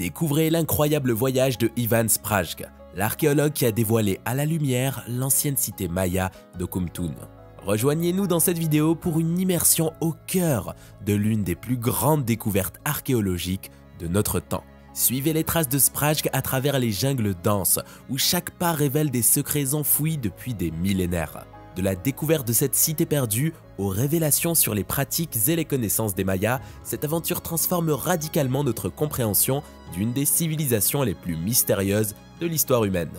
découvrez l'incroyable voyage de Ivan Sprajc, l'archéologue qui a dévoilé à la lumière l'ancienne cité maya d'Okumtun. Rejoignez-nous dans cette vidéo pour une immersion au cœur de l'une des plus grandes découvertes archéologiques de notre temps. Suivez les traces de Sprajc à travers les jungles denses, où chaque pas révèle des secrets enfouis depuis des millénaires. De la découverte de cette cité perdue aux révélations sur les pratiques et les connaissances des Mayas, cette aventure transforme radicalement notre compréhension d'une des civilisations les plus mystérieuses de l'histoire humaine.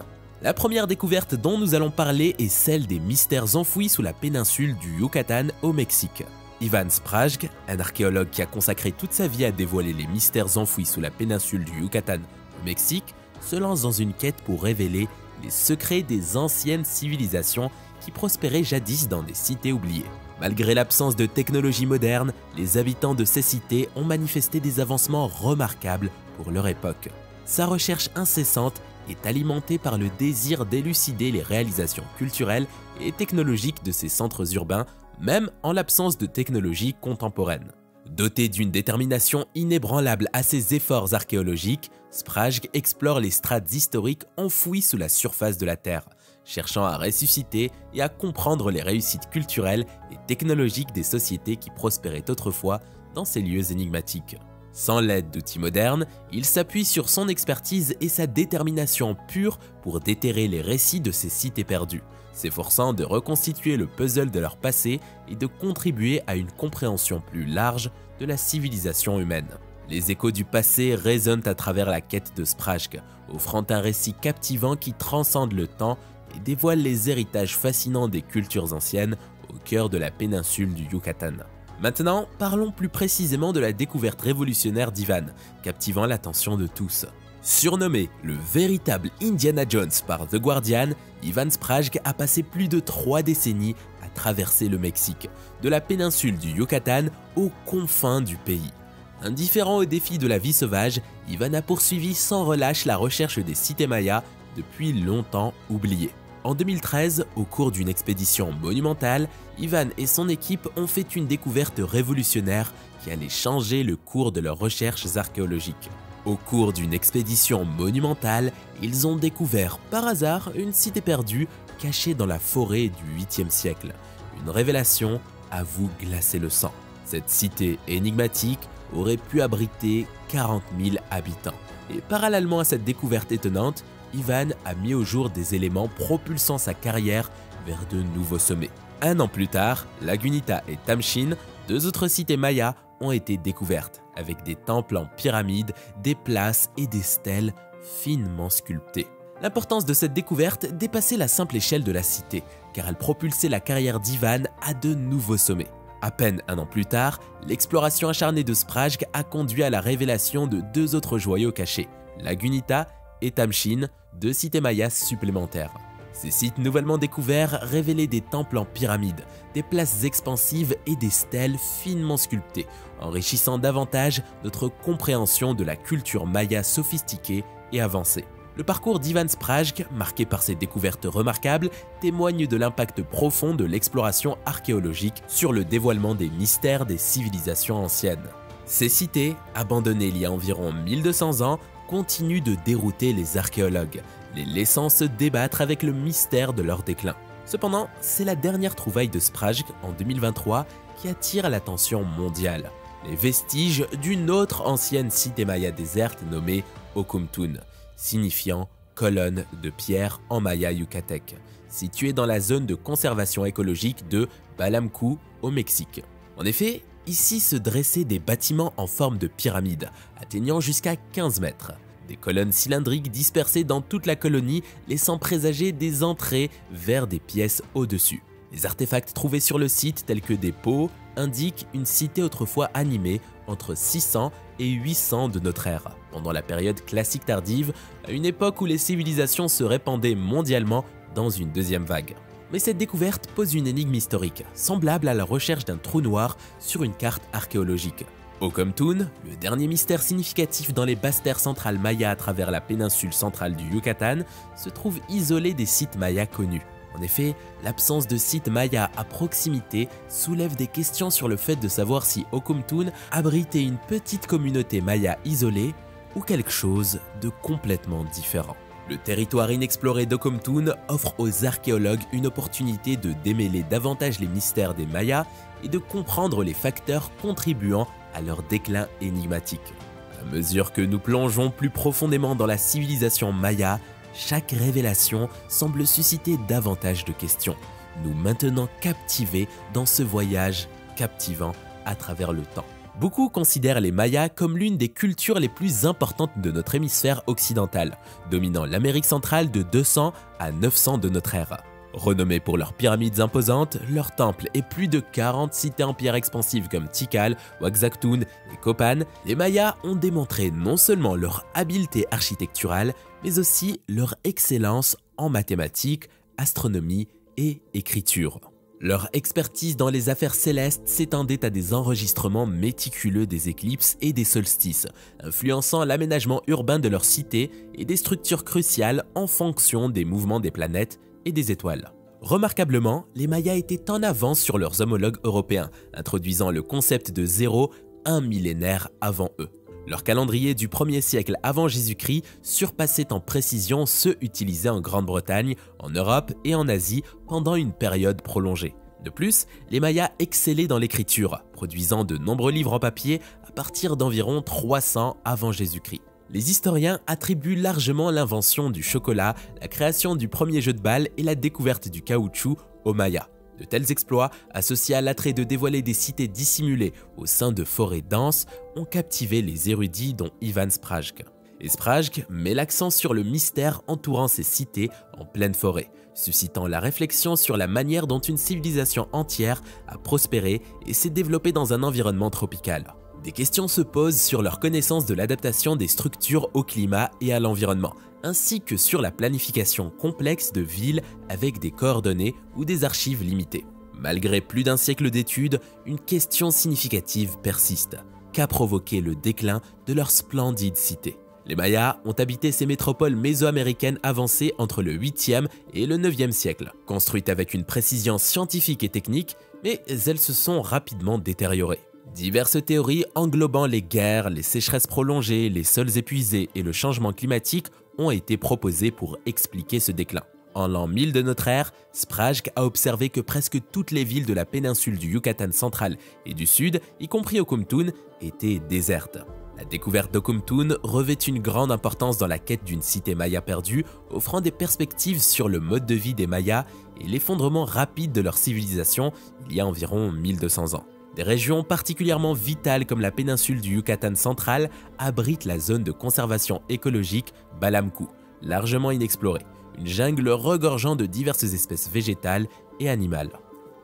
La première découverte dont nous allons parler est celle des mystères enfouis sous la péninsule du Yucatan au Mexique. Ivan Sprajc, un archéologue qui a consacré toute sa vie à dévoiler les mystères enfouis sous la péninsule du Yucatan au Mexique, se lance dans une quête pour révéler les secrets des anciennes civilisations qui prospéraient jadis dans des cités oubliées. Malgré l'absence de technologie moderne, les habitants de ces cités ont manifesté des avancements remarquables pour leur époque. Sa recherche incessante est alimentée par le désir d'élucider les réalisations culturelles et technologiques de ces centres urbains, même en l'absence de technologie contemporaine. Doté d'une détermination inébranlable à ses efforts archéologiques, Sprajc explore les strates historiques enfouies sous la surface de la Terre, cherchant à ressusciter et à comprendre les réussites culturelles et technologiques des sociétés qui prospéraient autrefois dans ces lieux énigmatiques. Sans l'aide d'outils modernes, il s'appuie sur son expertise et sa détermination pure pour déterrer les récits de ces cités perdues, s'efforçant de reconstituer le puzzle de leur passé et de contribuer à une compréhension plus large de la civilisation humaine. Les échos du passé résonnent à travers la quête de Sprajc, offrant un récit captivant qui transcende le temps et dévoile les héritages fascinants des cultures anciennes au cœur de la péninsule du Yucatan. Maintenant, parlons plus précisément de la découverte révolutionnaire d'Ivan, captivant l'attention de tous. Surnommé le véritable Indiana Jones par The Guardian, Ivan Sprajc a passé plus de 3 décennies à traverser le Mexique, de la péninsule du Yucatan aux confins du pays. Indifférent aux défis de la vie sauvage, Ivan a poursuivi sans relâche la recherche des cités mayas depuis longtemps oubliées. En 2013, au cours d'une expédition monumentale, Ivan et son équipe ont fait une découverte révolutionnaire qui allait changer le cours de leurs recherches archéologiques. Au cours d'une expédition monumentale, ils ont découvert par hasard une cité perdue cachée dans la forêt du 8e siècle. Une révélation à vous glacer le sang. Cette cité énigmatique aurait pu abriter 40 000 habitants. Et parallèlement à cette découverte étonnante, Ivan a mis au jour des éléments propulsant sa carrière vers de nouveaux sommets. Un an plus tard, Lagunita et Tamchin, 2 autres cités mayas, ont été découvertes, avec des temples en pyramide, des places et des stèles finement sculptées. L'importance de cette découverte dépassait la simple échelle de la cité, car elle propulsait la carrière d'Ivan à de nouveaux sommets. À peine un an plus tard, l'exploration acharnée de Sprajc a conduit à la révélation de 2 autres joyaux cachés, Lagunita et Tamchin, 2 cités mayas supplémentaires. Ces sites nouvellement découverts révélaient des temples en pyramide, des places expansives et des stèles finement sculptées, enrichissant davantage notre compréhension de la culture maya sophistiquée et avancée. Le parcours d'Ivan Sprajc, marqué par ces découvertes remarquables, témoigne de l'impact profond de l'exploration archéologique sur le dévoilement des mystères des civilisations anciennes. Ces cités, abandonnées il y a environ 1200 ans, continuent de dérouter les archéologues, les laissant se débattre avec le mystère de leur déclin. Cependant, c'est la dernière trouvaille de Sprajc en 2023 qui attire l'attention mondiale. Les vestiges d'une autre ancienne cité maya déserte nommée Okumtun, signifiant colonne de pierre en maya yucatèque, située dans la zone de conservation écologique de Balamcú au Mexique. En effet, ici se dressaient des bâtiments en forme de pyramide, atteignant jusqu'à 15 mètres. Des colonnes cylindriques dispersées dans toute la colonie, laissant présager des entrées vers des pièces au-dessus. Les artefacts trouvés sur le site, tels que des pots, indiquent une cité autrefois animée entre 600 et 800 de notre ère, pendant la période classique tardive, à une époque où les civilisations se répandaient mondialement dans une deuxième vague. Mais cette découverte pose une énigme historique, semblable à la recherche d'un trou noir sur une carte archéologique. Okumtun, le dernier mystère significatif dans les basses terres centrales mayas à travers la péninsule centrale du Yucatan, se trouve isolé des sites mayas connus. En effet, l'absence de sites mayas à proximité soulève des questions sur le fait de savoir si Okumtun abritait une petite communauté maya isolée ou quelque chose de complètement différent. Le territoire inexploré d'Okomtun offre aux archéologues une opportunité de démêler davantage les mystères des Mayas et de comprendre les facteurs contribuant à leur déclin énigmatique. À mesure que nous plongeons plus profondément dans la civilisation maya, chaque révélation semble susciter davantage de questions, nous maintenant captivés dans ce voyage captivant à travers le temps. Beaucoup considèrent les Mayas comme l'une des cultures les plus importantes de notre hémisphère occidental, dominant l'Amérique centrale de 200 à 900 de notre ère. Renommés pour leurs pyramides imposantes, leurs temples et plus de 40 cités en pierre expansives comme Tikal, Oaxachtun et Copan, les Mayas ont démontré non seulement leur habileté architecturale, mais aussi leur excellence en mathématiques, astronomie et écriture. Leur expertise dans les affaires célestes s'étendait à des enregistrements méticuleux des éclipses et des solstices, influençant l'aménagement urbain de leurs cités et des structures cruciales en fonction des mouvements des planètes et des étoiles. Remarquablement, les Mayas étaient en avance sur leurs homologues européens, introduisant le concept de zéro un millénaire avant eux. Leur calendrier du 1er siècle avant Jésus-Christ surpassait en précision ceux utilisés en Grande-Bretagne, en Europe et en Asie pendant une période prolongée. De plus, les Mayas excellaient dans l'écriture, produisant de nombreux livres en papier à partir d'environ 300 avant Jésus-Christ. Les historiens attribuent largement l'invention du chocolat, la création du premier jeu de balle et la découverte du caoutchouc aux Mayas. De tels exploits, associés à l'attrait de dévoiler des cités dissimulées au sein de forêts denses, ont captivé les érudits dont Ivan Sprague. Et Sprague met l'accent sur le mystère entourant ces cités en pleine forêt, suscitant la réflexion sur la manière dont une civilisation entière a prospéré et s'est développée dans un environnement tropical. Des questions se posent sur leur connaissance de l'adaptation des structures au climat et à l'environnement, ainsi que sur la planification complexe de villes avec des coordonnées ou des archives limitées. Malgré plus d'un siècle d'études, une question significative persiste. Qu'a provoqué le déclin de leur splendide cité? Les Mayas ont habité ces métropoles mésoaméricaines avancées entre le 8e et le 9e siècle, construites avec une précision scientifique et technique, mais elles se sont rapidement détériorées. Diverses théories englobant les guerres, les sécheresses prolongées, les sols épuisés et le changement climatique ont été proposées pour expliquer ce déclin. En l'an 1000 de notre ère, Sprague a observé que presque toutes les villes de la péninsule du Yucatan central et du sud, y compris Okomtun, étaient désertes. La découverte d'Okomtun revêt une grande importance dans la quête d'une cité maya perdue, offrant des perspectives sur le mode de vie des Mayas et l'effondrement rapide de leur civilisation il y a environ 1200 ans. Des régions particulièrement vitales comme la péninsule du Yucatan central abritent la zone de conservation écologique Balamkou, largement inexplorée, une jungle regorgeant de diverses espèces végétales et animales.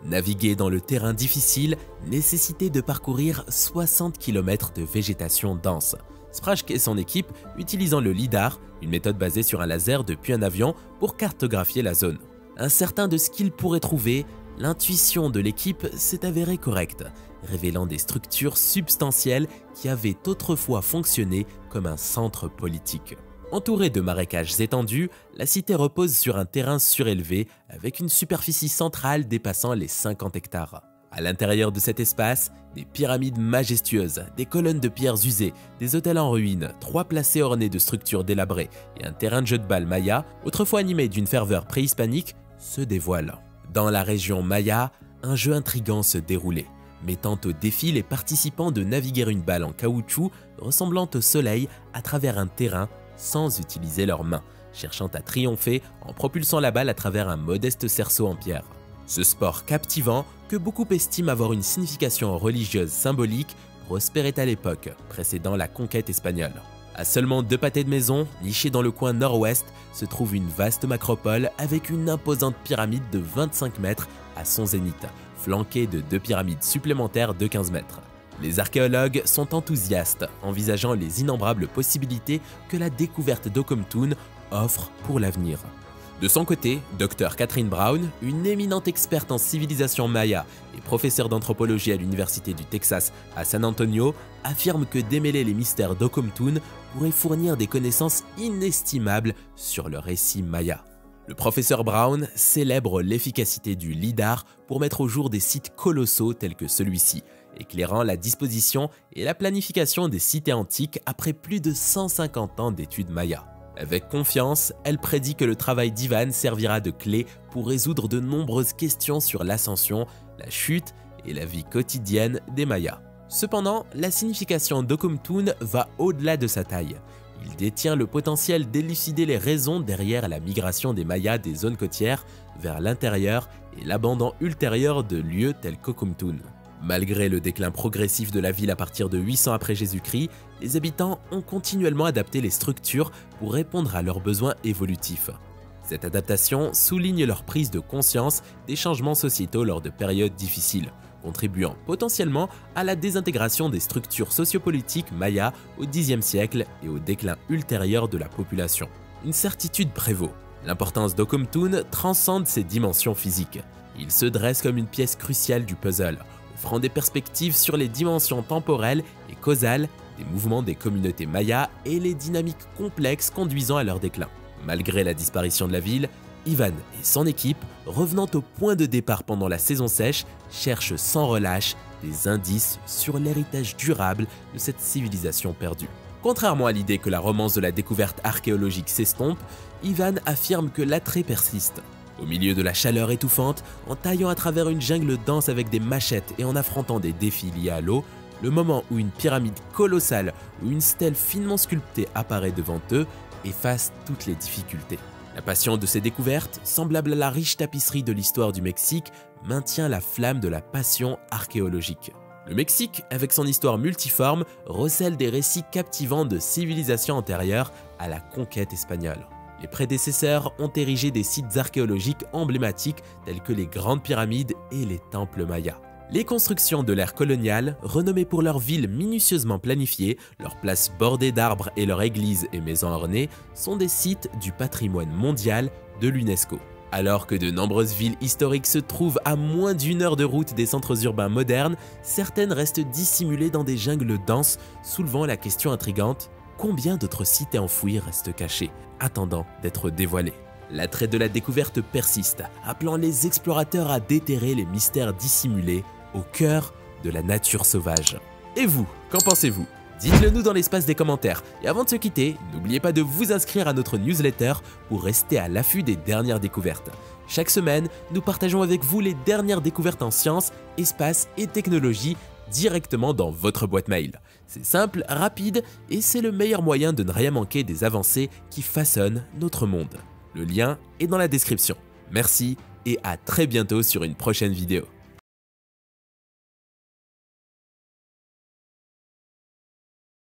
Naviguer dans le terrain difficile nécessitait de parcourir 60 km de végétation dense. Sprague et son équipe utilisant le LIDAR, une méthode basée sur un laser depuis un avion, pour cartographier la zone. Incertain de ce qu'ils pourraient trouver, l'intuition de l'équipe s'est avérée correcte, révélant des structures substantielles qui avaient autrefois fonctionné comme un centre politique. Entourée de marécages étendus, la cité repose sur un terrain surélevé avec une superficie centrale dépassant les 50 hectares. À l'intérieur de cet espace, des pyramides majestueuses, des colonnes de pierres usées, des hôtels en ruine, 3 placés ornés de structures délabrées et un terrain de jeu de balle maya, autrefois animé d'une ferveur préhispanique, se dévoilent. Dans la région maya, un jeu intrigant se déroulait, mettant au défi les participants de naviguer une balle en caoutchouc ressemblant au soleil à travers un terrain sans utiliser leurs mains, cherchant à triompher en propulsant la balle à travers un modeste cerceau en pierre. Ce sport captivant, que beaucoup estiment avoir une signification religieuse symbolique, prospérait à l'époque, précédant la conquête espagnole. À seulement 2 pâtés de maison, nichés dans le coin nord-ouest, se trouve une vaste macropole avec une imposante pyramide de 25 mètres à son zénith, flanquée de 2 pyramides supplémentaires de 15 mètres. Les archéologues sont enthousiastes, envisageant les innombrables possibilités que la découverte d'Okomtun offre pour l'avenir. De son côté, Dr Catherine Brown, une éminente experte en civilisation maya et professeure d'anthropologie à l'Université du Texas à San Antonio, affirme que démêler les mystères d'Okomtun pourrait fournir des connaissances inestimables sur le récit maya. Le professeur Brown célèbre l'efficacité du LIDAR pour mettre au jour des sites colossaux tels que celui-ci, éclairant la disposition et la planification des cités antiques après plus de 150 ans d'études mayas. Avec confiance, elle prédit que le travail d'Ivan servira de clé pour résoudre de nombreuses questions sur l'ascension, la chute et la vie quotidienne des Mayas. Cependant, la signification d'Okumtun va au-delà de sa taille. Il détient le potentiel d'élucider les raisons derrière la migration des Mayas des zones côtières vers l'intérieur et l'abandon ultérieur de lieux tels qu'Okumtun. Malgré le déclin progressif de la ville à partir de 800 après Jésus-Christ, les habitants ont continuellement adapté les structures pour répondre à leurs besoins évolutifs. Cette adaptation souligne leur prise de conscience des changements sociétaux lors de périodes difficiles, contribuant potentiellement à la désintégration des structures sociopolitiques mayas au Xe siècle et au déclin ultérieur de la population. Une certitude prévaut. L'importance d'Okumtun transcende ses dimensions physiques. Il se dresse comme une pièce cruciale du puzzle, offrant des perspectives sur les dimensions temporelles et causales des mouvements des communautés mayas et les dynamiques complexes conduisant à leur déclin. Malgré la disparition de la ville, Ivan et son équipe, revenant au point de départ pendant la saison sèche, cherchent sans relâche des indices sur l'héritage durable de cette civilisation perdue. Contrairement à l'idée que la romance de la découverte archéologique s'estompe, Ivan affirme que l'attrait persiste. Au milieu de la chaleur étouffante, en taillant à travers une jungle dense avec des machettes et en affrontant des défis liés à l'eau, le moment où une pyramide colossale ou une stèle finement sculptée apparaît devant eux efface toutes les difficultés. La passion de ces découvertes, semblable à la riche tapisserie de l'histoire du Mexique, maintient la flamme de la passion archéologique. Le Mexique, avec son histoire multiforme, recèle des récits captivants de civilisations antérieures à la conquête espagnole. Les prédécesseurs ont érigé des sites archéologiques emblématiques tels que les grandes pyramides et les temples mayas. Les constructions de l'ère coloniale, renommées pour leurs villes minutieusement planifiées, leurs places bordées d'arbres et leurs églises et maisons ornées, sont des sites du patrimoine mondial de l'UNESCO. Alors que de nombreuses villes historiques se trouvent à moins d'1 heure de route des centres urbains modernes, certaines restent dissimulées dans des jungles denses, soulevant la question intrigante: combien d'autres cités enfouies restent cachées, attendant d'être dévoilées? L'attrait de la découverte persiste, appelant les explorateurs à déterrer les mystères dissimulés au cœur de la nature sauvage. Et vous, qu'en pensez-vous? Dites-le nous dans l'espace des commentaires. Et avant de se quitter, n'oubliez pas de vous inscrire à notre newsletter pour rester à l'affût des dernières découvertes. Chaque semaine, nous partageons avec vous les dernières découvertes en sciences, espace et technologie directement dans votre boîte mail. C'est simple, rapide et c'est le meilleur moyen de ne rien manquer des avancées qui façonnent notre monde. Le lien est dans la description. Merci et à très bientôt sur une prochaine vidéo.